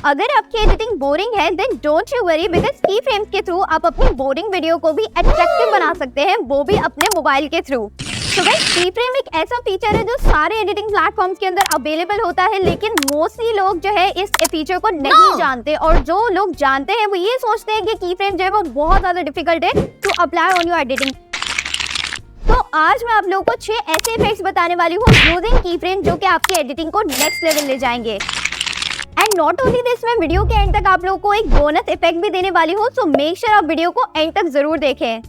अगर आपकी editing boring है then don't you worry, because key frames के थ्रू आप अपनी बोरिंग वीडियो को भी अट्रैक्टिव बना सकते हैं, वो भी अपने मोबाइल के थ्रू। तो गाइस की फ्रेम एक ऐसा फीचर है जो सारे एडिटिंग प्लेटफॉर्म्स के अंदर अवेलेबल होता है, लेकिन मोस्टली लोग जो है इस फीचर को नहीं जानते, और जो लोग जानते हैं वो ये सोचते हैं कि की फ्रेम जो है वो बहुत ज्यादा डिफिकल्ट है to apply on your editing. तो आज मैं आप लोगों को 6 ऐसे इफेक्ट्स बताने वाली हूँ यूजिंग की फ्रेम जो कि आपकी एडिटिंग को नेक्स्ट लेवल ले जाएंगे। एंड नॉट ओनली दिस, मैं वीडियो के एंड तक आप लोगों को एक बोनस इफेक्ट भी देने वाली हूँ, सो मेक श्योर आप वीडियो को एंड तक जरूर देखें।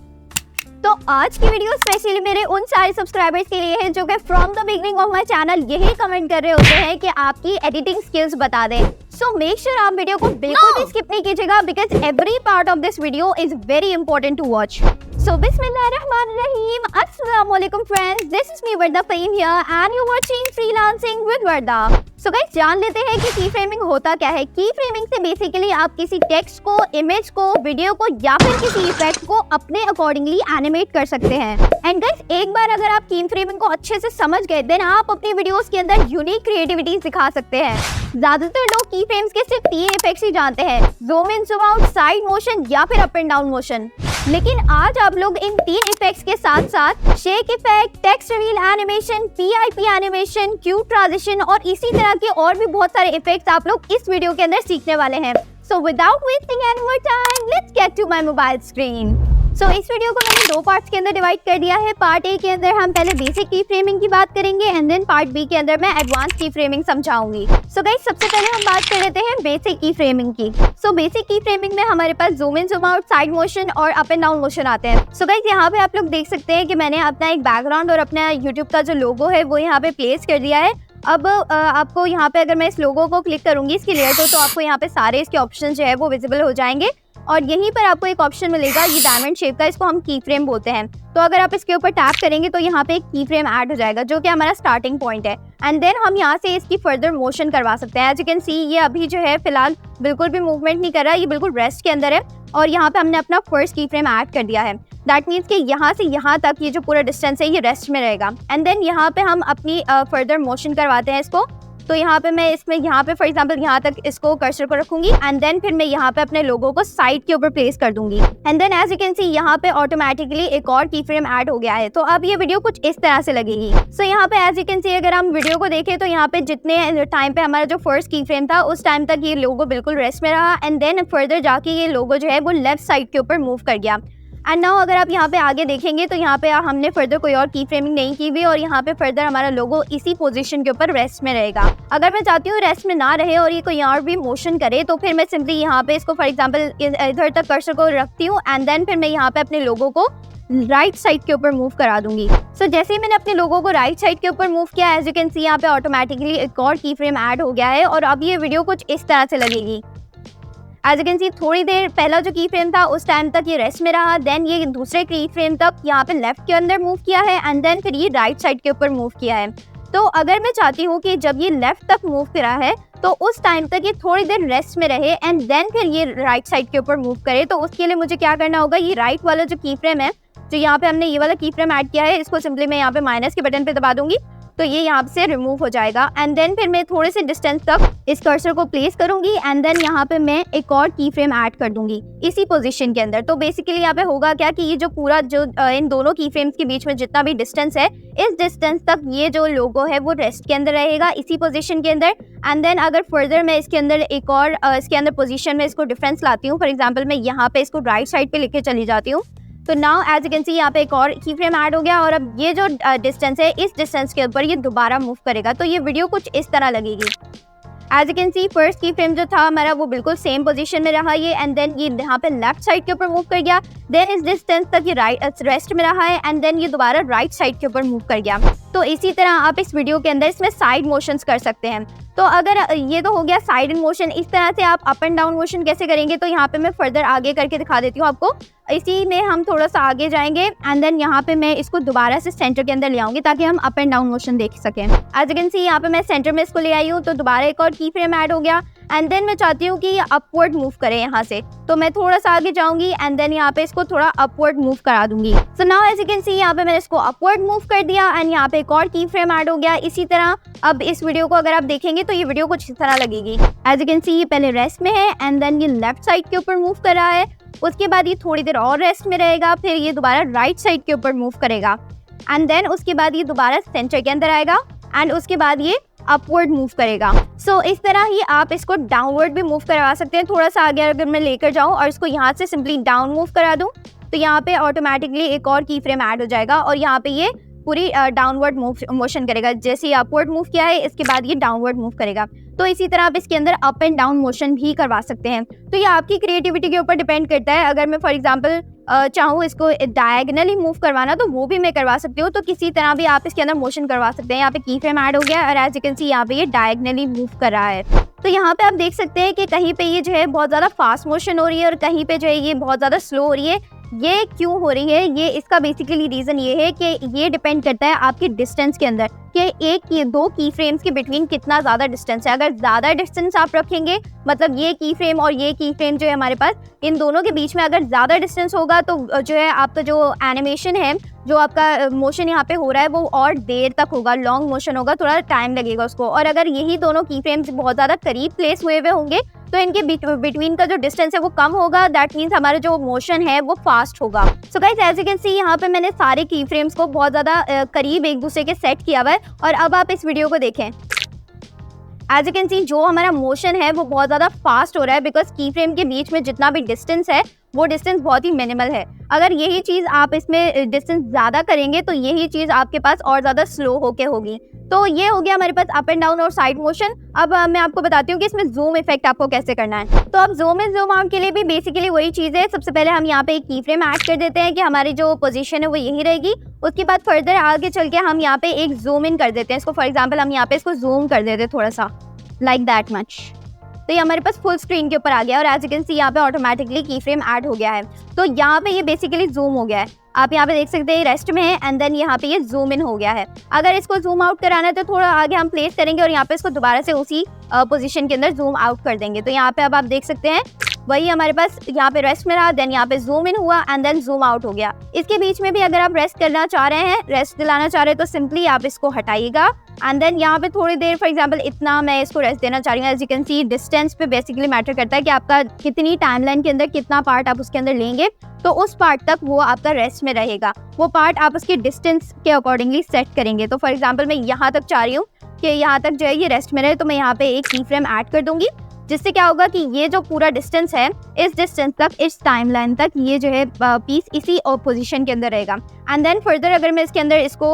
तो आज की वीडियो स्पेशली मेरे उन सारे सब्सक्राइबर्स के लिए है जो कि from the beginning of my channel यही कमेंट कर रहे होते हैं कि आपकी एडिटिंग स्किल्स बता दें। सो मेक श्योर आप वीडियो को बिल्कुल भी स्किप नहीं कीजिएगा, because every part of this video is very important to watch. So Bismillahirrahmanirrahim. Assalamualaikum friends. This is me Varda Fahim here and you're watching Freelancing with Varda. So guys जान लेते हैं कि की फ्रेमिंग होता क्या है। की फ्रेमिंग से बेसिकली आप किसी टेक्स्ट को, इमेज को, वीडियो को या फिर किसी इफेक्ट को अपने अकॉर्डिंगली एनिमेट कर सकते हैं। एंड गाइस एक बार अगर आप की फ्रेमिंग को अच्छे से समझ गए देन आप अपनी वीडियोस के अंदर यूनिक क्रिएटिविटी दिखा सकते हैं। ज्यादातर लोग की फ्रेम्स के सिर्फ 3 इफेक्ट्स ही जानते हैं, zoom in, zoom out, side motion या फिर अप एंड डाउन मोशन। लेकिन आज आप लोग इन 3 इफेक्ट्स के साथ साथ shake effect, text reveal animation, PIP animation, Q transition और इसी तरह के और भी बहुत सारे इफेक्ट्स आप लोग इस वीडियो के अंदर सीखने वाले हैं। So without wasting any more time let's get to my mobile screen. So इस वीडियो को मैंने 2 पार्ट्स के अंदर डिवाइड कर दिया है। पार्ट ए के अंदर हम पहले बेसिक की फ्रेमिंग की बात करेंगे एंड देन पार्ट बी के अंदर मैं एडवांस की फ्रेमिंग समझाऊंगी। सो गाइस सबसे पहले हम बात कर लेते हैं बेसिक की फ्रेमिंग की। सो बेसिक की फ्रेमिंग में हमारे पास zoom in, zoom out, side motion और अप एंड डाउन मोशन आते हैं। सो गाइस यहाँ पे आप लोग देख सकते हैं कि मैंने अपना एक बैकग्राउंड और अपना यूट्यूब का जो लोगो है वो यहाँ पे प्लेस कर दिया है। अब आपको यहाँ पे अगर मैं इस लोगो को क्लिक करूंगी इसकी लेयर को, तो आपको यहाँ पे सारे इसके ऑप्शन जो है वो विजिबल हो जाएंगे और यहीं पर आपको एक ऑप्शन मिलेगा ये डायमंड शेप का, इसको हम की फ्रेम बोलते हैं। तो अगर आप इसके ऊपर टैप करेंगे तो यहाँ पे एक की फ्रेम ऐड हो जाएगा जो कि हमारा स्टार्टिंग पॉइंट है। एंड देन हम यहाँ से इसकी फर्दर मोशन करवा सकते हैं। एज यू कैन सी ये अभी जो है फिलहाल बिल्कुल भी मूवमेंट नहीं कर रहा है, ये बिल्कुल रेस्ट के अंदर है और यहाँ पे हमने अपना फर्स्ट की फ्रेम ऐड कर दिया है। दैट मीन्स कि यहाँ से यहाँ तक ये जो पूरा डिस्टेंस है ये रेस्ट में रहेगा। एंड देन यहाँ पे हम अपनी फर्दर मोशन करवाते हैं इसको। तो यहाँ पे मैं इसमें यहाँ पे फॉर एग्जांपल यहाँ तक इसको कर्सर को रखूंगी एंड देन फिर मैं यहाँ पे अपने लोगो को साइड के ऊपर प्लेस कर दूंगी। And then as you can see यहाँ पे ऑटोमेटिकली एक और की फ्रेम ऐड हो गया है। तो अब ये वीडियो कुछ इस तरह से लगेगी। सो यहाँ पे एज यू कैन सी अगर हम वीडियो को देखें तो यहाँ पे जितने टाइम पे हमारा जो फर्स्ट की फ्रेम था उस टाइम तक ये लोगो बिल्कुल रेस्ट में रहा एंड देन फर्दर जाके ये लोगो जो है वो लेफ्ट साइड के ऊपर मूव कर गया। एंड नाउ अगर आप यहाँ पे आगे देखेंगे तो यहाँ पे हमने फर्दर कोई और की फ्रेमिंग नहीं की हुई और यहाँ पे फर्दर हमारा लोगो इसी पोजीशन के ऊपर रेस्ट में रहेगा। अगर मैं चाहती हूँ रेस्ट में ना रहे और ये कोई और भी मोशन करे तो फिर मैं सिंपली यहाँ पे इसको फॉर एग्जांपल इधर तक कर्सर को रखती हूँ एंड देन फिर मैं यहाँ पे अपने लोगो को राइट साइड के ऊपर मूव करा दूंगी। सो जैसे ही मैंने अपने लोगों को राइट साइड के ऊपर मूव किया एज यू कैन सी यहाँ पे ऑटोमेटिकली एक और की फ्रेम ऐड हो गया है और अब ये वीडियो कुछ इस तरह से लगेगी। एज यू कैन सी थोड़ी देर पहला जो की फ्रेम था उस टाइम तक ये रेस्ट में रहा, देन ये दूसरे की फ्रेम तक यहाँ पे लेफ्ट के अंदर मूव किया है एंड देन फिर ये राइट साइड के ऊपर मूव किया है। तो अगर मैं चाहती हूँ कि जब ये लेफ्ट तक मूव करा है तो उस टाइम तक ये थोड़ी देर रेस्ट में रहे एंड देन फिर ये राइट साइड के ऊपर मूव करे, तो उसके लिए मुझे क्या करना होगा, ये राइट वाला जो की फ्रेम है जो यहाँ पे हमने ये वाला की फ्रेम ऐड किया है इसको सिंपली मैं यहाँ पे माइनस के बटन पे दबा दूंगी तो ये यहाँ से रिमूव हो जाएगा। एंड देन फिर मैं थोड़े से डिस्टेंस तक इस कर्सर को प्लेस करूंगी एंड देन यहाँ पे मैं एक और की फ्रेम ऐड कर दूंगी इसी पोजीशन के अंदर। तो बेसिकली यहाँ पे होगा क्या कि ये जो पूरा जो इन दोनों की फ्रेम्स के बीच में जितना भी डिस्टेंस है इस डिस्टेंस तक ये जो लोगो है वो रेस्ट के अंदर रहेगा इसी पोजीशन के अंदर। एंड देन अगर फर्दर मैं इसके अंदर एक और इसके अंदर पोजीशन में इसको डिफरेंस लाती हूँ, फॉर एग्जाम्पल मैं यहाँ पे इसको राइट साइड पे लेके चली जाती हूँ तो now as you can see यहाँ पे एक और की फ्रेम ऐड हो गया और अब ये जो डिस्टेंस है इस डिस्टेंस के ऊपर ये दोबारा मूव करेगा। तो ये वीडियो कुछ इस तरह लगेगी। As you can see first key frame जो था हमारा वो बिल्कुल सेम पोजीशन में रहा ये एंड देन ये यहाँ पे लेफ्ट साइड के ऊपर मूव कर गया, देन इस डिस्टेंस तक ये राइट रेस्ट में रहा है एंड देन ये दोबारा राइट साइड के ऊपर मूव कर गया। तो इसी तरह आप इस वीडियो के अंदर इसमें साइड मोशंस कर सकते हैं। तो अगर ये तो हो गया साइड एंड मोशन, इस तरह से आप अप एंड डाउन मोशन कैसे करेंगे तो यहाँ पे मैं फर्दर आगे करके दिखा देती हूँ आपको। इसी में हम थोड़ा सा आगे जाएंगे एंड देन यहाँ पे मैं इसको दोबारा से सेंटर के अंदर ले आऊंगी ताकि हम अप एंड डाउन मोशन देख सकें। एज यू कैन सी यहाँ पे मैं सेंटर में इसको ले आई हूँ तो दोबारा एक और की फ्रेम ऐड हो गया एंड देन मैं चाहती हूँ कि ये अपवर्ड मूव करे यहाँ से, तो मैं थोड़ा सा आगे जाऊंगी एंड देन यहाँ पे इसको थोड़ा अपवर्ड मूव करा दूंगी। So now as you can see यहाँ पे मैंने इसको अपवर्ड मूव कर दिया एंड यहाँ पे एक और की फ्रेम ऐड हो गया। इसी तरह अब इस वीडियो को अगर आप देखेंगे तो ये वीडियो कुछ इस तरह लगेगी। एज यू कैन सी ये पहले रेस्ट में है एंड देन ये लेफ्ट साइड के ऊपर मूव कर रहा है, उसके बाद ये थोड़ी देर और रेस्ट में रहेगा, फिर ये दोबारा राइट साइड के ऊपर मूव करेगा एंड देन उसके बाद ये दोबारा सेंटर के अंदर आएगा एंड उसके बाद ये अपवर्ड मूव करेगा। सो इस तरह ही आप इसको डाउनवर्ड भी मूव करवा सकते हैं। थोड़ा सा आगे अगर मैं लेकर जाऊं और इसको यहाँ से सिंपली डाउन मूव करा दूं तो यहाँ पे ऑटोमेटिकली एक और की फ्रेम ऐड हो जाएगा और यहाँ पे ये पूरी डाउनवर्ड मोशन करेगा। जैसे ही अपवर्ड मूव किया है इसके बाद ये डाउनवर्ड मूव करेगा। तो इसी तरह आप इसके अंदर अप एंड डाउन मोशन भी करवा सकते हैं। तो ये आपकी क्रिएटिविटी के ऊपर डिपेंड करता है। अगर मैं फॉर एग्जांपल चाहूँ इसको डायगनली मूव करवाना तो वो भी मैं करवा सकती हूँ। तो किसी तरह भी आप इसके अंदर मोशन करवा सकते हैं। यहाँ पे की फ्रेम ऐड हो गया और एज यू कैन सी यहाँ पे ये डायगनली मूव कर रहा है। तो यहाँ पे आप देख सकते हैं कि कहीं पे ये जो है बहुत ज़्यादा फास्ट मोशन हो रही है और कहीं पे जो है ये बहुत ज़्यादा स्लो हो रही है। ये क्यों हो रही है, ये इसका बेसिकली रीज़न ये है कि ये डिपेंड करता है आपकी डिस्टेंस के अंदर कि एक ये दो की फ्रेम्स के बिटवीन कितना ज़्यादा डिस्टेंस है। अगर ज़्यादा डिस्टेंस आप रखेंगे मतलब ये की फ्रेम और ये की फ्रेम जो है हमारे पास, इन दोनों के बीच में अगर ज़्यादा डिस्टेंस होगा तो जो है आपका जो एनिमेशन है, जो आपका मोशन यहाँ पे हो रहा है वो और देर तक होगा, लॉन्ग मोशन होगा, थोड़ा टाइम लगेगा उसको। और अगर यही दोनों की फ्रेम्स बहुत ज़्यादा करीब प्लेस हुए हुए होंगे तो इनके बिटवीन का जो डिस्टेंस है वो कम होगा। दैट मीन्स हमारा जो मोशन है वो फास्ट होगा। So guys as you can see यहाँ पे मैंने सारे की फ्रेम्स को बहुत ज़्यादा करीब एक दूसरे के सेट किया हुआ है। और अब आप इस वीडियो को देखें, एज यू कैन सी जो हमारा मोशन है वो बहुत ज़्यादा फास्ट हो रहा है बिकॉज की फ्रेम के बीच में जितना भी डिस्टेंस है वो डिस्टेंस बहुत ही मिनिमल है। अगर यही चीज़ आप इसमें डिस्टेंस ज़्यादा करेंगे तो यही चीज़ आपके पास और ज़्यादा स्लो होके होगी। तो ये हो गया हमारे पास अप एंड डाउन और साइड मोशन। अब मैं आपको बताती हूँ कि इसमें जूम इफेक्ट आपको कैसे करना है। तो अब जूम इन जूम आउट के लिए भी बेसिकली वही चीज़ है। सबसे पहले हम यहाँ पे एक की फ्रेम ऐड कर देते हैं कि हमारी जो पोजीशन है वो यही रहेगी। उसके बाद फर्दर आगे चल के हम यहाँ पे एक जूम इन कर देते हैं इसको। फॉर एग्जाम्पल हम यहाँ पे इसको जूम कर देते हैं थोड़ा सा, लाइक दैट मच। तो ये हमारे पास फुल स्क्रीन के ऊपर आ गया और एज यू कैन सी यहाँ पे ऑटोमेटिकली की फ्रेम ऐड हो गया है। तो यहाँ पे ये बेसिकली जूम हो गया है। आप यहाँ पे देख सकते हैं रेस्ट में है एंड देन यहाँ पे ये जूम इन हो गया है। अगर इसको जूम आउट कराना है तो थोड़ा आगे हम प्लेस करेंगे और यहाँ पे इसको दोबारा से उसी पोजीशन के अंदर जूम आउट कर देंगे। तो यहाँ पे अब आप देख सकते हैं वही हमारे पास यहाँ पे रेस्ट में रहा, देन यहाँ पे जूम इन हुआ एंड देन जूम आउट हो गया। इसके बीच में भी अगर आप रेस्ट करना चाह रहे हैं, रेस्ट दिलाना चाह रहे हैं तो सिंपली आप इसको हटाइएगा एंड देन यहाँ पे थोड़ी देर फॉर एग्जांपल इतना मैं इसको रेस्ट देना चाह रही हूँ। As you can see distance पे बेसिकली मैटर करता है कि आपका कितनी टाइमलाइन के अंदर कितना पार्ट आप उसके अंदर लेंगे, तो उस पार्ट तक वो आपका रेस्ट में रहेगा। वो पार्ट आप उसके डिस्टेंस के अकॉर्डिंगली सेट करेंगे। तो फॉर एग्जाम्पल मैं यहाँ तक चाह रही हूँ कि यहाँ तक जो है ये रेस्ट में रहे, तो मैं यहाँ पे एक की फ्रेम ऐड कर दूंगी जिससे क्या होगा कि ये जो पूरा डिस्टेंस है इस डिस्टेंस तक, इस टाइमलाइन तक ये जो है पीस इसी पोजीशन के अंदर रहेगा। एंड देन फर्दर अगर मैं इसके अंदर इसको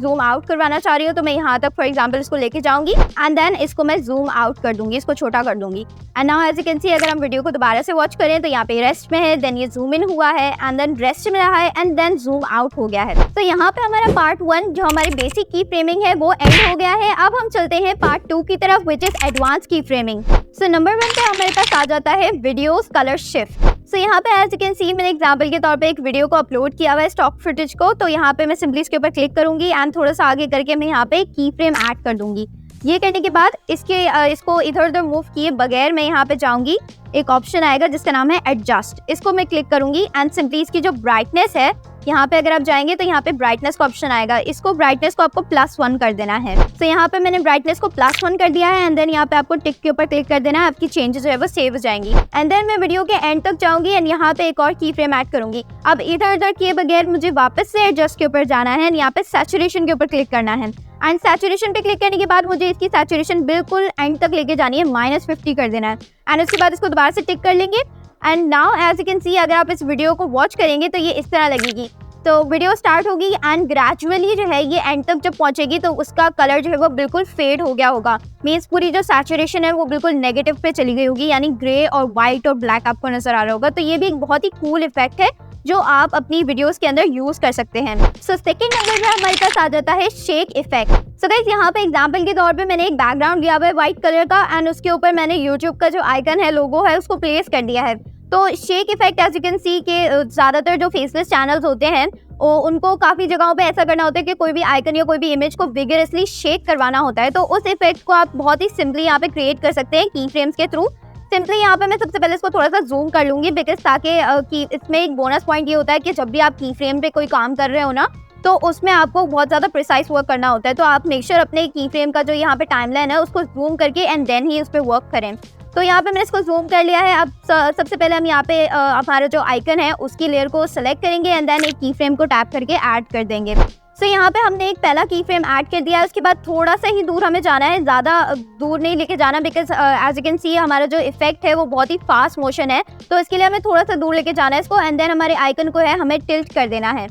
जूम आउट करवाना चाह रही हूँ तो मैं यहाँ तक फॉर एग्जांपल इसको लेके जाऊंगी एंड देन इसको मैं जूम आउट कर दूंगी, इसको छोटा कर दूंगी। And now as you can see अगर हम वीडियो को दोबारा से वॉच करें तो यहाँ पे रेस्ट में है, देन ये जूम इन हुआ है एंड देन रेस्ट में रहा है एंड देन जूम आउट हो गया है। तो यहाँ पे हमारा पार्ट 1 जो हमारी बेसिक की फ्रेमिंग है वो एंड हो गया है। अब हम चलते हैं पार्ट 2 की तरफ विच इज एडवांस की फ्रेमिंग। सो नंबर 1 पे हमारे पास आ जाता है वीडियोस कलर शिफ्ट। सो यहाँ पे एज यू कैन सी मैंने एग्जांपल के तौर पे एक वीडियो को अपलोड किया हुआ है स्टॉक फुटेज को। तो यहाँ पे मैं सिंपली इसके ऊपर क्लिक करूंगी एंड थोड़ा सा आगे करके मैं यहाँ पे की फ्रेम ऐड कर दूंगी। ये करने के बाद इसको इधर उधर मूव किए बगैर मैं यहाँ पे जाऊंगी, एक ऑप्शन आएगा जिसका नाम है एडजस्ट। इसको मैं क्लिक करूंगी एंड सिंपली इसकी जो ब्राइटनेस है यहाँ पे अगर आप जाएंगे तो यहाँ पे ब्राइटनेस का ऑप्शन आएगा। इसको ब्राइटनेस को आपको +1 कर देना है। तो यहाँ पे मैंने ब्राइटनेस को +1 कर दिया है एंड देन यहाँ पे आपको टिक के ऊपर क्लिक कर देना है। आपकी चेंजेस जो है वो सेव हो जाएंगी। एंड देन मैं वीडियो के एंड तक जाऊंगी एंड यहाँ पे एक और की फ्रेम ऐड करूंगी। अब इधर उधर किए बगैर मुझे वापस से एडजस्ट के ऊपर जाना है एंड यहाँ पे सैचुरेशन के ऊपर क्लिक करना है। एंड सैचुरेशन पे क्लिक करने के बाद मुझे इसकी सैचुरेशन बिल्कुल एंड तक लेके जानी है, -50 कर देना है। एंड उसके बाद इसको दोबारा से टिक कर लेंगे and now as you can see अगर आप इस वीडियो को वॉच करेंगे तो ये इस तरह लगेगी। तो वीडियो स्टार्ट होगी एंड ग्रेजुअली जो है ये एंड तक जब पहुंचेगी तो उसका कलर जो है वो बिल्कुल फेड हो गया होगा। मीन्स पूरी जो सैचुरेशन है वो बिल्कुल नेगेटिव पे चली गई होगी, यानी ग्रे और वाइट और ब्लैक आपको नजर आ रहा होगा। तो ये भी एक बहुत ही कूल इफेक्ट है जो आप अपनी वीडियोस के अंदर यूज कर सकते हैं। सो सेकंड नंबर पे हमारे पास आ जाता है शेक इफेक्ट। सो गाइस यहाँ पे एग्जांपल के तौर पे मैंने एक बैकग्राउंड लिया हुआ है व्हाइट कलर का एंड उसके ऊपर मैंने यूट्यूब का जो आइकन है, लोगो है, उसको प्लेस कर दिया है। तो shake effect as you can see के ज़्यादातर जो फेसलेस चैनल्स होते हैं उनको काफ़ी जगहों पे ऐसा करना होता है कि कोई भी आइकन या कोई भी इमेज को विगरसली शेक करवाना होता है। तो उस इफेक्ट को आप बहुत ही सिंपली यहाँ पे क्रिएट कर सकते हैं की फ्रेम्स के थ्रू। सिंपली यहाँ पे मैं सबसे पहले इसको थोड़ा सा जूम कर लूँगी बिकॉज ताकि कि इसमें एक बोनस पॉइंट ये होता है कि जब भी आप की फ्रेम पे कोई काम कर रहे हो ना, तो उसमें आपको बहुत ज़्यादा प्रिसाइज वर्क करना होता है। तो आप मेक श्योर अपने की फ्रेम का जो यहाँ पे टाइमलाइन है उसको जूम करके एंड देन ही उस पर वर्क करें। तो यहाँ पे मैंने इसको जूम कर लिया है। अब सबसे पहले हम यहाँ पे हमारा जो आइकन है उसकी लेयर को सेलेक्ट करेंगे एंड देन एक की फ्रेम को टैप करके ऐड कर देंगे। सो यहाँ पे हमने एक पहला की फ्रेम ऐड कर दिया है। उसके बाद थोड़ा सा ही दूर हमें जाना है, ज़्यादा दूर नहीं लेके जाना because as you can see हमारा जो इफेक्ट है वो बहुत ही फास्ट मोशन है। तो इसके लिए हमें थोड़ा सा दूर लेके जाना है इसको एंड देन हमारे आइकन को है हमें टिल्ट कर देना है।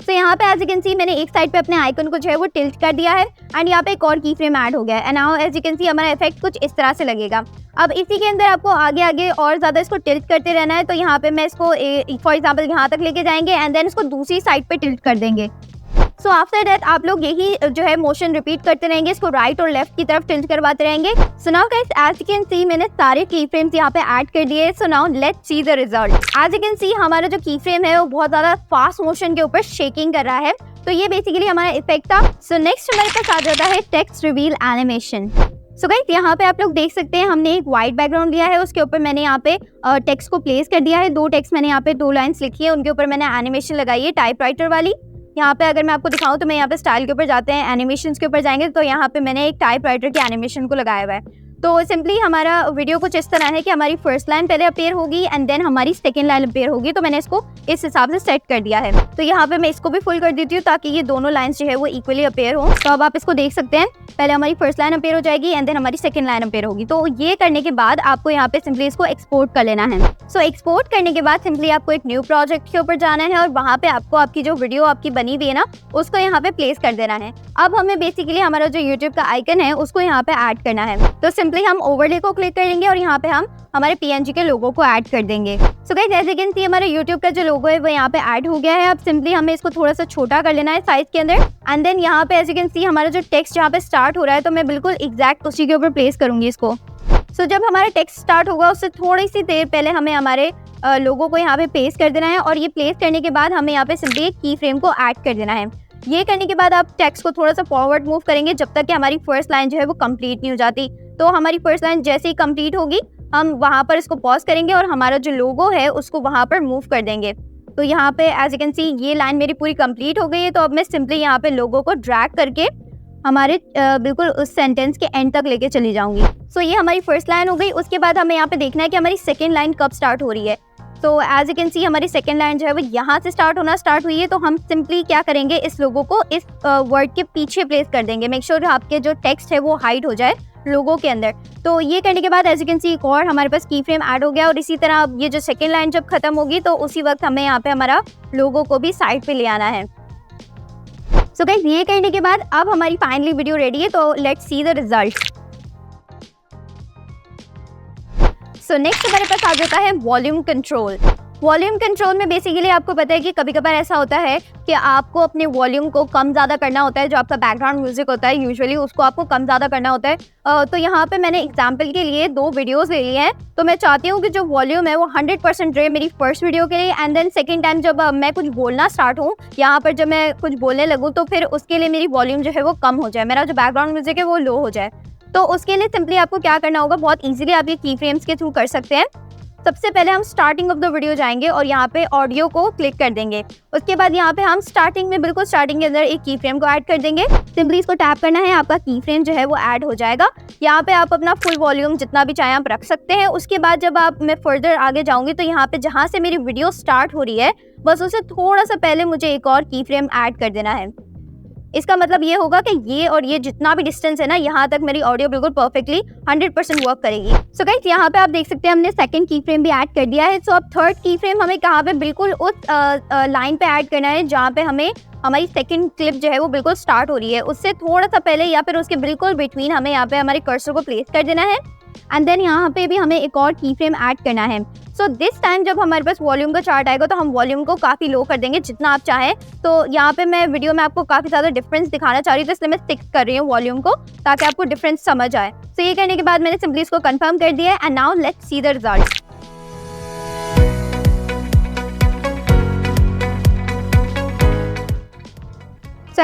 तो यहाँ पे एज यू कैन सी मैंने एक साइड पे अपने आइकन को जो है वो टिल्ट कर दिया है एंड यहाँ पे एक और की फ्रेम ऐड हो गया है। And now as you can see हमारा इफेक्ट कुछ इस तरह से लगेगा। अब इसी के अंदर आपको आगे आगे और ज़्यादा इसको टिल्ट करते रहना है। तो यहाँ पे मैं इसको फॉर एग्जाम्पल यहाँ तक लेके जाएंगे एंड देन इसको दूसरी साइड पे टिल्ट कर देंगे। सो आफ्टर दैट आप लोग यही जो है मोशन रिपीट करते रहेंगे, इसको राइट और लेफ्ट की तरफ टिल्ट करवाते रहेंगे। So now guys as you can see मैंने सारे की फ्रेम्स यहाँ पे ऐड कर दिए। So now let's see the result. As you can see हमारा जो की फ्रेम है वो बहुत ज़्यादा फास्ट मोशन के ऊपर शेकिंग कर रहा है। तो ये बेसिकली हमारा इफेक्ट था। सो नेक्स्ट हमारे पास आ जाता है text reveal animation. So guys यहाँ पे आप लोग देख सकते हैं हमने एक वाइट बैकग्राउंड लिया है, उसके ऊपर मैंने यहाँ पे टेक्स्ट को प्लेस कर दिया है। दो टेक्स्ट मैंने यहाँ पे 2 लाइन्स लिखी है, उनके ऊपर मैंने एनिमेशन लगाई है टाइपराइटर वाली। यहाँ पे अगर मैं आपको दिखाऊं तो मैं यहाँ पे स्टाइल के ऊपर जाते हैं, एनिमेशंस के ऊपर जाएंगे तो यहाँ पे मैंने एक टाइपराइटर के एनिमेशन को लगाया हुआ है। तो सिंपली हमारा वीडियो कुछ इस तरह है कि हमारी फर्स्ट लाइन पहले अपीयर होगी एंड देन हमारी सेकंड लाइन अपीयर होगी। तो मैंने इसको इस हिसाब से सेट कर दिया है। तो यहाँ पे मैं इसको भी फुल कर देती हूँ ताकि ये दोनों लाइन्स जो है वो इक्वली अपीयर हो। तो अब आप इसको देख सकते हैं, पहले हमारी फर्स्ट लाइन अपीयर हो जाएगी एंड देन हमारी सेकंड लाइन अपीयर होगी। तो ये करने के बाद आपको यहाँ पे सिंपली इसको एक्सपोर्ट कर लेना है। सो एक्सपोर्ट करने के बाद सिंपली आपको एक न्यू प्रोजेक्ट के ऊपर जाना है और वहाँ पे आपको आपकी जो वीडियो आपकी बनी हुई है ना उसको यहाँ पे प्लेस कर देना है। अब हमें बेसिकली हमारा जो यूट्यूब का आइकन है उसको यहाँ पे ऐड करना है। तो सिंपली हम ओवरले को क्लिक करेंगे और यहाँ पे हम हमारे PNG के लोगो को ऐड कर देंगे। सो गाइस जैसे कि सी हमारा YouTube का जो लोगो है वो यहाँ पे ऐड हो गया है। अब सिंपली हमें इसको थोड़ा सा छोटा कर लेना है साइज के अंदर एंड देन यहाँ पे एज यू कैन सी हमारा जो टेक्स्ट यहाँ पे स्टार्ट हो रहा है तो मैं बिल्कुल एग्जैक्ट उसी के ऊपर प्लेस करूंगी इसको। सो जब हमारा टेक्स्ट स्टार्ट होगा उससे थोड़ी सी देर पहले हमें हमारे लोगो को यहाँ पे प्लेस कर देना है और ये प्लेस करने के बाद हमें यहाँ पे सिंपली एक की फ्रेम को ऐड कर देना है। ये करने के बाद आप टेक्स्ट को थोड़ा सा फॉरवर्ड मूव करेंगे जब तक कि हमारी फर्स्ट लाइन जो है वो कंप्लीट नहीं हो जाती। तो हमारी फर्स्ट लाइन जैसे ही कंप्लीट होगी हम वहाँ पर इसको पॉज करेंगे और हमारा जो लोगो है उसको वहाँ पर मूव कर देंगे। तो यहाँ पे एज यू कैन सी ये लाइन मेरी पूरी कंप्लीट हो गई है। तो अब मैं सिंपली यहाँ पे लोगो को ड्रैग करके हमारे बिल्कुल उस सेंटेंस के एंड तक लेके चली जाऊंगी। सो ये हमारी फर्स्ट लाइन हो गई। उसके बाद हमें यहाँ पे देखना है कि हमारी सेकेंड लाइन कब स्टार्ट हो रही है। तो एज यू कैन सी हमारी सेकेंड लाइन जो है वो यहाँ से स्टार्ट हुई है। तो हम सिंपली क्या करेंगे, इस लोगो को इस वर्ड के पीछे प्लेस कर देंगे। मेक श्योर आपके जो टेक्स्ट है वो हाइड हो जाए लोगो के अंदर। तो ये करने के बाद एज यू कैन सी एक और हमारे पास की फ्रेम ऐड हो गया और इसी तरह अब ये जो सेकेंड लाइन जब खत्म होगी तो उसी वक्त हमें यहाँ पे हमारा लोगो को भी साइड पे ले आना है। सो गाइस ये करने के बाद अब हमारी फाइनली वीडियो रेडी है। तो let's see the result. So next हमारे पास आ जाता है वॉल्यूम कंट्रोल। वॉल्यूम कंट्रोल में बेसिकली आपको पता है कि कभी कभार ऐसा होता है कि आपको अपने वॉल्यूम को कम ज़्यादा करना होता है। जो आपका बैकग्राउंड म्यूजिक होता है यूजुअली उसको आपको कम ज़्यादा करना होता है। तो यहाँ पे मैंने एग्जांपल के लिए 2 वीडियोस ले लिए हैं। तो मैं चाहती हूँ कि जो वॉल्यूम है वो 100% रहे मेरी फर्स्ट वीडियो के लिए एंड देन सेकेंड टाइम जब मैं कुछ बोलना स्टार्ट हूँ यहाँ पर जब मैं कुछ बोलने लगूँ तो फिर उसके लिए मेरी वॉल्यूम जो है वो कम हो जाए, मेरा जो बैकग्राउंड म्यूजिक है वो लो हो जाए। तो उसके लिए सिंपली आपको क्या करना होगा, बहुत ईजिली आप ये की फ्रेम्स के थ्रू कर सकते हैं। सबसे पहले हम स्टार्टिंग ऑफ द वीडियो जाएंगे और यहाँ पे ऑडियो को क्लिक कर देंगे। उसके बाद यहाँ पे हम स्टार्टिंग में बिल्कुल स्टार्टिंग के अंदर एक की फ्रेम को ऐड कर देंगे। सिंपली इसको टैप करना है, आपका की फ्रेम जो है वो ऐड हो जाएगा। यहाँ पे आप अपना फुल वॉल्यूम जितना भी चाहें आप रख सकते हैं। उसके बाद जब मैं फर्दर आगे जाऊँगी तो यहाँ पे जहाँ से मेरी वीडियो स्टार्ट हो रही है बस उससे थोड़ा सा पहले मुझे एक और की फ्रेम ऐड कर देना है। इसका मतलब ये होगा कि ये और ये जितना भी डिस्टेंस है ना यहाँ तक मेरी ऑडियो बिल्कुल परफेक्टली 100% वर्क करेगी। सो गाइस यहाँ पे आप देख सकते हैं हमने सेकंड की फ्रेम भी ऐड कर दिया है। सो अब थर्ड की फ्रेम हमें कहाँ पे बिल्कुल उस लाइन पे ऐड करना है जहाँ पे हमें हमारी सेकंड क्लिप जो है वो बिल्कुल स्टार्ट हो रही है। उससे थोड़ा सा पहले या फिर उसके बिल्कुल बिटवीन हमें यहाँ पे हमारे कर्सर को प्लेस कर देना है एंड देन यहाँ पे भी हमें एक और की फ्रेम ऐड करना है। सो दिस टाइम जब हमारे पास वॉल्यूम का चार्ट आएगा तो हम वॉल्यूम को काफ़ी लो कर देंगे जितना आप चाहें। तो यहाँ पे मैं वीडियो में आपको काफ़ी ज़्यादा डिफरेंस दिखाना चाह रही हूँ तो इसलिए मैं फिक्स कर रही हूँ वॉल्यूम को ताकि आपको डिफरेंस समझ आए। सो ये करने के बाद मैंने सिंपली इसको कंफर्म कर दिया है and now let's see the result.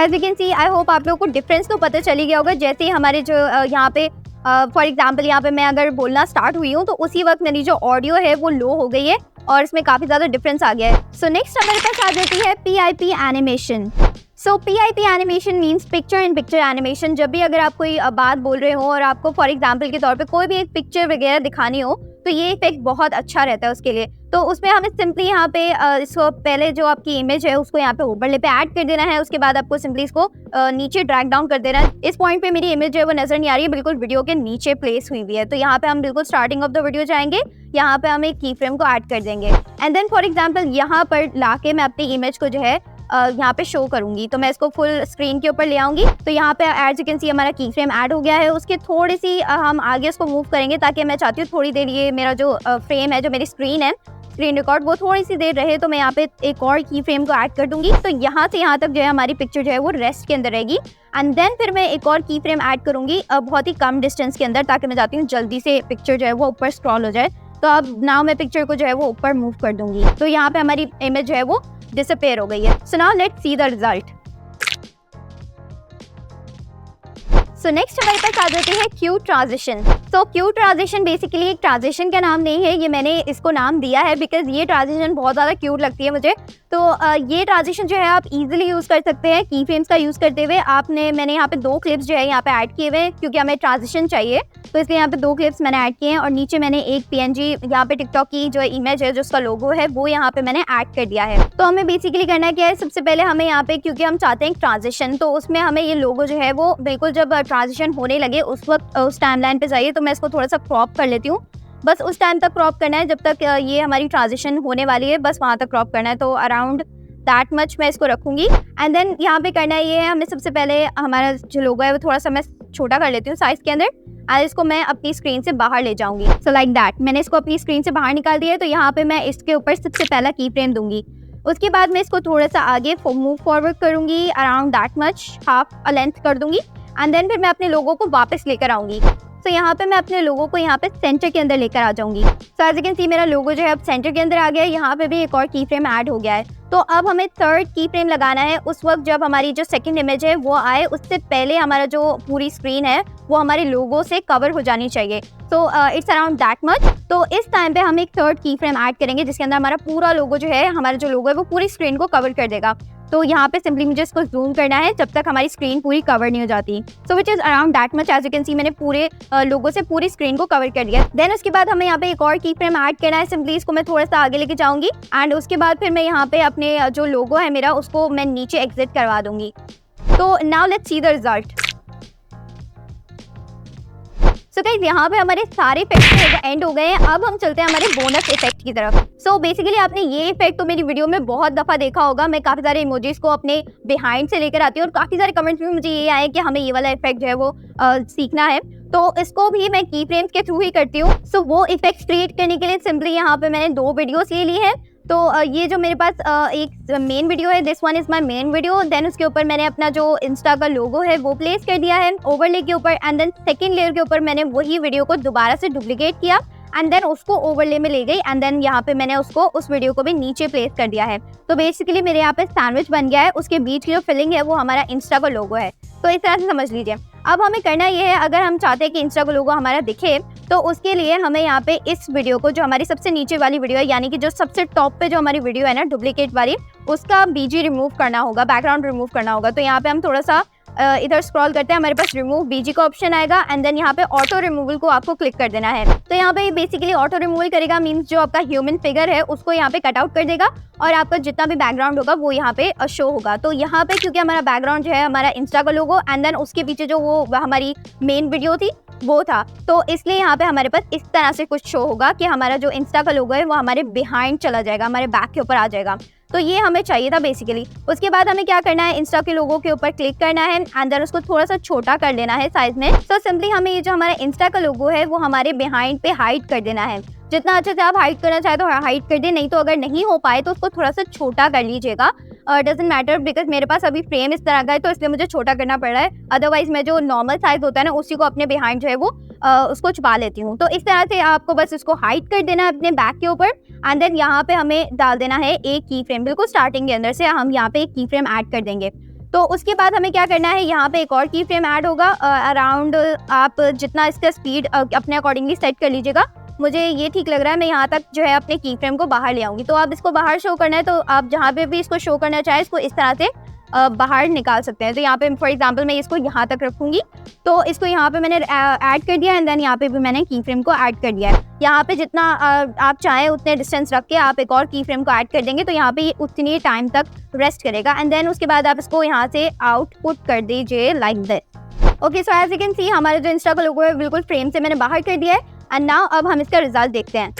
As you can see, I hope आप लोगों को डिफरेंस तो पता चली गया होगा। जैसे ही हमारे जो यहाँ पे फॉर एग्जाम्पल यहाँ पे मैं अगर बोलना स्टार्ट हुई हूँ तो उसी वक्त मेरी जो ऑडियो है वो लो हो गई है और इसमें काफ़ी ज़्यादा डिफरेंस आ गया है। सो नेक्स्ट हमारे पास आ जाती है PIP animation. So PIP animation means picture in picture animation. जब भी अगर आप कोई बात बोल रहे हो और आपको फॉर एग्जाम्पल के तौर पे कोई भी एक पिक्चर वगैरह दिखानी हो तो ये इफेक्ट बहुत अच्छा रहता है उसके लिए। तो उसमें हमें सिंपली यहाँ पे इसको पहले जो आपकी इमेज है उसको यहाँ पे ओवरले पे ऐड कर देना है। उसके बाद आपको सिंपली इसको नीचे ड्रैग डाउन कर देना है। इस पॉइंट पे मेरी इमेज जो है वो नजर नहीं आ रही है, बिल्कुल वीडियो के नीचे प्लेस हुई हुई है। तो यहाँ पे हम बिल्कुल स्टार्टिंग ऑफ द वीडियो जाएंगे, यहाँ पे हम एक की फ्रेम को ऐड कर देंगे एंड देन फॉर एग्जाम्पल यहाँ पर लाके मैं अपनी इमेज को जो है यहाँ पे शो करूंगी। तो मैं इसको फुल स्क्रीन के ऊपर ले आऊंगी। तो यहाँ पे एज यू कैन सी हमारा की फ्रेम ऐड हो गया है। उसके थोड़ी सी हम आगे उसको मूव करेंगे ताकि मैं चाहती हूँ थोड़ी देर ये मेरा जो फ्रेम है, जो मेरी स्क्रीन है, स्क्रीन रिकॉर्ड, वो थोड़ी सी देर रहे। तो मैं यहाँ पे एक और की फ्रेम को ऐड कर दूंगी। तो यहाँ से यहाँ तक जो है हमारी पिक्चर जो है वो रेस्ट के अंदर रहेगी एंड देन फिर मैं एक और की फ्रेम ऐड करूंगी बहुत ही कम डिस्टेंस के अंदर, ताकि मैं चाहती हूँ जल्दी से पिक्चर जो है वो ऊपर स्क्रॉल हो जाए। तो अब नाउ मैं पिक्चर को जो है वो ऊपर मूव कर दूंगी। तो यहाँ पे हमारी इमेज जो है वो डिसअपेयर हो गई है। सो now let's see the result. So next हमारे पास आ जाती है क्यू ट्रांजिशन। सो क्यू ट्रांजिशन बेसिकली एक ट्रांजिशन का नाम नहीं है, ये मैंने इसको नाम दिया है बिकॉज ये ट्रांजिशन बहुत ज़्यादा क्यूट लगती है मुझे। तो ये ट्रांजिशन जो है आप इजीली यूज़ कर सकते हैं की फ्रेम्स का यूज़ करते हुए। मैंने यहाँ पे 2 क्लिप्स जो है यहाँ पे ऐड किए हुए हैं क्योंकि हमें ट्रांजिशन चाहिए, तो इसलिए यहाँ पे 2 क्लिप्स मैंने ऐड किए हैं और नीचे मैंने एक PNG यहाँ पे टिकटॉक की जो इमेज है, जो उसका लोगो है, वो यहाँ पे मैंने ऐड कर दिया है। तो हमें बेसिकली करना क्या है, सबसे पहले हमें यहाँ पे, क्योंकि हम चाहते हैं ट्रांजिशन, तो उसमें हमें ये लोगो जो है वो बिल्कुल जब ट्रांजिशन होने लगे उस वक्त उस टाइमलाइन पे चाहिए। तो मैं इसको थोड़ा सा क्रॉप कर लेती हूँ। बस उस टाइम तक क्रॉप करना है जब तक ये हमारी ट्रांजिशन होने वाली है, बस वहाँ तक क्रॉप करना है। तो अराउंड दैट मच मैं इसको रखूंगी एंड देन यहाँ पे करना ये है, हमें सबसे पहले हमारा जो लोगो है वो थोड़ा सा मैं छोटा कर लेती हूँ साइज के अंदर एंड इसको मैं अपनी स्क्रीन से बाहर ले जाऊंगी। सो लाइक दैट मैंने इसको अपनी स्क्रीन से बाहर निकाल दिया है। तो यहाँ पे मैं इसके ऊपर सबसे पहला की फ्रेम दूंगी। उसके बाद मैं इसको थोड़ा सा आगे मूव फॉरवर्ड करूंगी, around that much, half a length कर दूंगी एंड देन फिर मैं अपने लोगो को वापस लेकर आऊंगी। तो यहाँ पे मैं अपने लोगो को यहाँ पे सेंटर के अंदर लेकर आ जाऊंगी। So as you can see मेरा लोगो जो है अब सेंटर के अंदर आ गया है। यहाँ पे भी एक और की फ्रेम ऐड हो गया है। तो अब हमें थर्ड की फ्रेम लगाना है उस वक्त जब हमारी जो सेकंड इमेज है वो आए, उससे पहले हमारा जो पूरी स्क्रीन है वो हमारे लोगो से कवर हो जानी चाहिए। तो इट्स अराउंड दैट मच। तो इस टाइम पे हम एक थर्ड की फ्रेम ऐड करेंगे जिसके अंदर हमारा पूरा लोगो जो है, हमारा जो लोगो है वो पूरी स्क्रीन को कवर कर देगा। तो यहाँ पे सिंपली मुझे इसको जूम करना है जब तक हमारी स्क्रीन पूरी कवर नहीं हो जाती। So which is around that much. As you can see मैंने पूरे लोगो से पूरी स्क्रीन को कवर कर दिया। देन उसके बाद हमें यहाँ पे एक और की फ्रेम ऐड करना है। सिंपली इसको मैं थोड़ा सा आगे लेके जाऊंगी एंड उसके बाद फिर मैं यहाँ पे अपने जो लोगो है मेरा उसको मैं नीचे एग्जिट करवा दूंगी। तो now let's see the result. So guys यहाँ पे हमारे सारे इफेक्ट एंड हो गए हैं। अब हम चलते हैं हमारे बोनस इफेक्ट की तरफ। सो बेसिकली आपने ये इफेक्ट तो मेरी वीडियो में बहुत दफ़ा देखा होगा। मैं काफ़ी सारे इमोजीज को अपने बिहाइंड से लेकर आती हूँ और काफ़ी सारे कमेंट्स में मुझे ये आए कि हमें ये वाला इफेक्ट जो है वो सीखना है। तो इसको भी मैं की फ्रेम्स के थ्रू ही करती हूँ। सो वो इफेक्ट्स क्रिएट करने के लिए सिंपली यहाँ पे मैंने 2 वीडियोस ले ली हैं। तो ये जो मेरे पास एक मेन वीडियो है, this one is my main video. Then उसके ऊपर मैंने अपना जो इंस्टा का लोगो है वो प्लेस कर दिया है ओवरले के ऊपर एंड देन सेकंड लेयर के ऊपर मैंने वही वीडियो को दोबारा से डुप्लीकेट किया एंड देन उसको ओवरले में ले गई एंड देन यहाँ पे मैंने उसको उस वीडियो को भी नीचे प्लेस कर दिया है। तो बेसिकली मेरे यहाँ पे सैंडविच बन गया है, उसके बीच की जो फिलिंग है वो हमारा इंस्टा का लोगो है। तो इस तरह से समझ लीजिए। अब हमें करना ये है, अगर हम चाहते हैं कि इंस्टा का लोगो हमारा दिखे तो उसके लिए हमें यहाँ पे इस वीडियो को, जो हमारी सबसे नीचे वाली वीडियो है, यानी कि जो सबसे टॉप पे जो हमारी वीडियो है ना डुप्लीकेट वाली, उसका बीजी रिमूव करना होगा, बैकग्राउंड रिमूव करना होगा। तो यहाँ पे हम थोड़ा सा इधर स्क्रॉल करते हैं, हमारे पास रिमूव बीजी का ऑप्शन आएगा एंड देन यहाँ पे ऑटो रिमूवल को आपको क्लिक कर देना है। तो यहाँ पे बेसिकली ऑटो रिमूवल करेगा, मीन्स जो आपका ह्यूमन फिगर है उसको यहाँ पे कट आउट कर देगा और आपका जितना भी बैकग्राउंड होगा वो यहाँ पे शो होगा। तो यहाँ पे क्योंकि हमारा बैकग्राउंड जो है हमारा इंस्टा का लोगो एंड देन उसके पीछे जो वो हमारी मेन वीडियो थी वो था, तो इसलिए यहाँ पे हमारे पास इस तरह से कुछ शो होगा कि हमारा जो इंस्टा का लोगो है वो हमारे बिहाइंड चला जाएगा, हमारे बैक के ऊपर आ जाएगा। तो ये हमें चाहिए था बेसिकली। उसके बाद हमें क्या करना है, इंस्टा के लोगो के ऊपर क्लिक करना है एंड देन उसको थोड़ा सा छोटा कर लेना है साइज में। तो सिंपली हमें ये जो हमारा इंस्टा का लोगो है वो हमारे बिहाइंड पे हाइड कर देना है। जितना अच्छे से आप हाइड करना चाहे तो हाइड कर दे, नहीं तो अगर नहीं हो पाए तो उसको थोड़ा सा छोटा कर लीजिएगा। डजंट मैटर बिकॉज मेरे पास अभी फ्रेम इस तरह का है तो इसलिए मुझे छोटा करना पड़ रहा है। अदरवाइज मैं जो नॉर्मल साइज होता है ना उसी को अपने बिहाइंड जो है वो उसको छुपा लेती हूँ। तो इस तरह से आपको बस इसको हाइड कर देना है अपने बैक के ऊपर एंड देन यहाँ पे हमें डाल देना है एक की फ्रेम। बिल्कुल स्टार्टिंग के अंदर से हम यहाँ पे एक की फ्रेम ऐड कर देंगे। तो उसके बाद हमें क्या करना है, यहाँ पे एक और की फ्रेम ऐड होगा अराउंड, आप जितना इसका स्पीड अपने अकॉर्डिंगली सेट कर लीजिएगा। मुझे ये ठीक लग रहा है, मैं यहाँ तक जो है अपने की फ्रेम को बाहर ले आऊँगी। तो आप इसको बाहर शो करना है तो आप जहाँ पे भी इसको शो करना चाहे इसको इस तरह से बाहर निकाल सकते हैं। तो यहाँ पे फॉर एग्जांपल मैं इसको यहाँ तक रखूँगी, तो इसको यहाँ पे मैंने ऐड कर दिया एंड देन यहाँ पे भी मैंने की फ्रेम को ऐड कर दिया है। यहाँ पे जितना आप चाहें उतने डिस्टेंस रख के आप एक और की फ्रेम को ऐड कर देंगे तो यहाँ पे उतनी टाइम तक रेस्ट करेगा एंड देन उसके बाद आप इसको यहाँ से आउटपुट कर दीजिए like this. Okay, so as you can see हमारे जो इंस्टा का लोगो है बिल्कुल फ्रेम से मैंने बाहर कर दिया है एंड नाउ अब हम इसका रिजल्ट देखते हैं।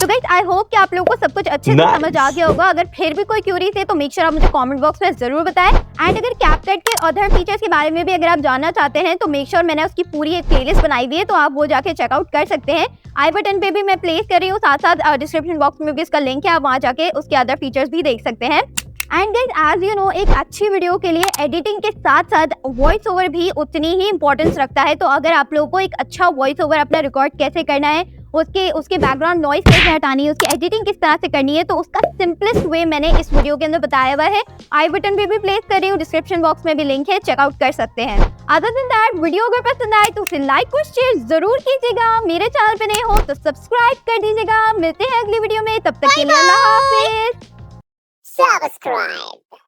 तो गाइस आई होप कि आप लोगों को सब कुछ अच्छे से समझ आ गया होगा। अगर फिर भी कोई क्यूरीज है तो मेक श्योर आप मुझे कमेंट बॉक्स में जरूर बताएं एंड अगर कैपकट के अदर फीचर्स के बारे में भी अगर आप जानना चाहते हैं तो मेक श्योर मैंने उसकी पूरी एक प्लेलिस्ट बनाई हुई है, तो आप वो जाके चेकआउट कर सकते हैं। आई बटन पे भी मैं प्लेस कर रही हूँ, साथ साथ डिस्क्रिप्शन बॉक्स में भी इसका लिंक है, आप वहाँ जाके उसके अदर फीचर्स भी देख सकते हैं। And guys as you know एक अच्छी वीडियो के लिए एडिटिंग के साथ साथ वॉइस ओवर भी उतनी ही इंपॉर्टेंस रखता है। तो अगर आप लोगों को एक अच्छा वॉइस ओवर अपना रिकॉर्ड कैसे करना है, उसके बैकग्राउंड नॉइस कैसे हटानी है, उसकी एडिटिंग किस तरह से करनी है, तो उसका सिंपलेस्ट वे मैंने इस वीडियो के अंदर बताया हुआ है। आई बटन पे भी प्लेस कर रही हूँ, डिस्क्रिप्शन बॉक्स में भी लिंक है, चेकआउट कर सकते हैं। अदर देन दैट वीडियो अगर पसंद आए तो फिर लाइक और शेयर जरूर कीजिएगा। मेरे चैनल पे नए हो तो सब्सक्राइब कर दीजिएगा। मिलते हैं अगली वीडियो में, तब तक के लिए अल्लाह हाफिज। Subscribe.